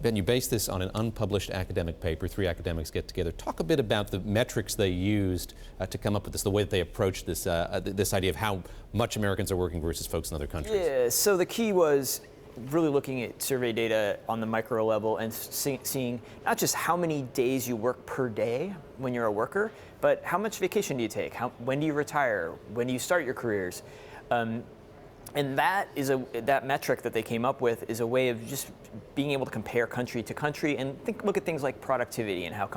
Ben, you base this on an unpublished academic paper. 3 academics get together. Talk a bit about the metrics they used to come up with this, the way that they approached this, this idea of how much Americans are working versus folks in other countries. Yeah, so the key was really looking at survey data on the micro level and seeing not just how many days you work per day when you're a worker, but how much vacation do you take? When do you retire? When do you start your careers? And that metric that they came up with is a way of just being able to compare country to country and look at things like productivity and how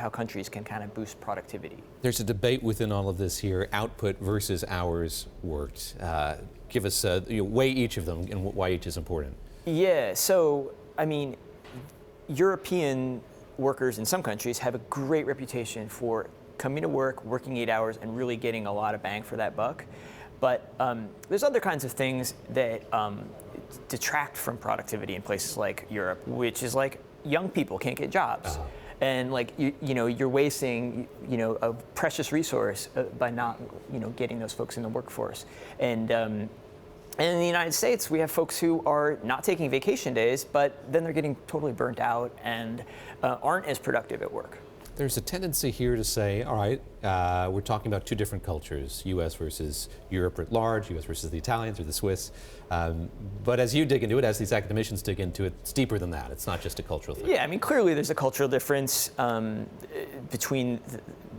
countries can kind of boost productivity. There's a debate within all of this here: output versus hours worked. Give us weigh each of them and why each is important. Yeah, so I mean, European workers in some countries have a great reputation for coming to work, working 8 hours, and really getting a lot of bang for that buck. But there's other kinds of things that detract from productivity in places like Europe, which is like young people can't get jobs. And like you're wasting a precious resource by not getting those folks in the workforce. And in the United States, we have folks who are not taking vacation days, but then they're getting totally burnt out and aren't as productive at work. There's a tendency here to say, all right, we're talking about 2 different cultures, U.S. versus Europe at large, U.S. versus the Italians or the Swiss. But as you dig into it, as these academicians dig into it, it's deeper than that. It's not just a cultural thing. Yeah, I mean, clearly there's a cultural difference between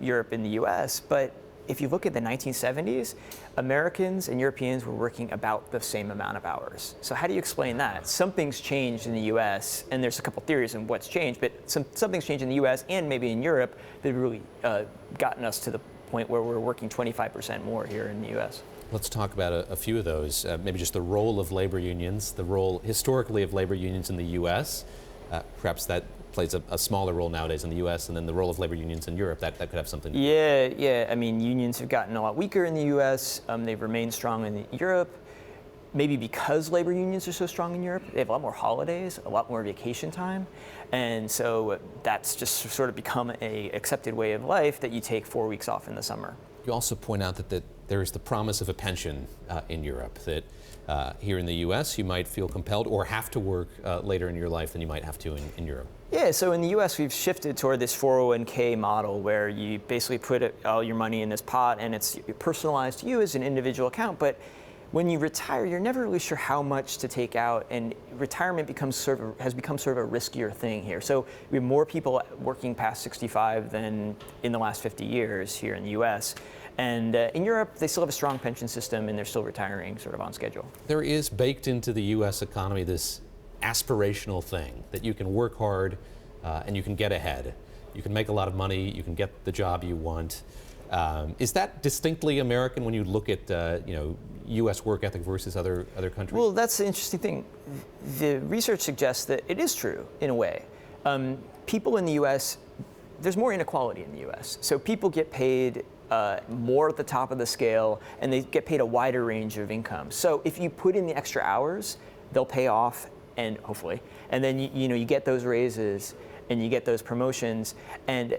Europe and the U.S., but if you look at the 1970s, Americans and Europeans were working about the same amount of hours. So how do you explain that? Something's changed in the US, and there's a couple theories on what's changed, but something's changed in the US and maybe in Europe that really gotten us to the point where we're working 25% more here in the US. Let's talk about a few of those. Maybe just the role of labor unions, the role historically of labor unions in the US. Perhaps that plays a smaller role nowadays in the U.S., and then the role of labor unions in Europe, that could have something to do. Yeah. I mean, unions have gotten a lot weaker in the U.S. They've remained strong in Europe. Maybe because labor unions are so strong in Europe, they have a lot more holidays, a lot more vacation time, and so that's just sort of become a accepted way of life that you take 4 weeks off in the summer. You also point out that there is the promise of a pension in Europe, that here in the U.S. you might feel compelled or have to work later in your life than you might have to in Europe. Yeah, so in the U.S. we've shifted toward this 401k model where you basically put all your money in this pot and it's personalized to you as an individual account, but when you retire, you're never really sure how much to take out, and retirement has become sort of a riskier thing here. So we have more people working past 65 than in the last 50 years here in the U.S. And in Europe, they still have a strong pension system, and they're still retiring sort of on schedule. There is baked into the U.S. economy this aspirational thing that you can work hard and you can get ahead. You can make a lot of money, you can get the job you want. Is that distinctly American when you look at U.S. work ethic versus other countries? Well, that's the interesting thing. The research suggests that it is true in a way. People in the U.S., there's more inequality in the U.S. So people get paid more at the top of the scale, and they get paid a wider range of income. So if you put in the extra hours, they'll pay off, and hopefully, and then you get those raises and you get those promotions. And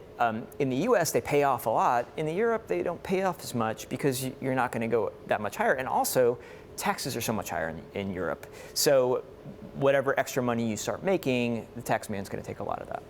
in the US, they pay off a lot. In Europe, they don't pay off as much because you're not going to go that much higher. And also, taxes are so much higher in Europe. So whatever extra money you start making, the tax man's going to take a lot of that.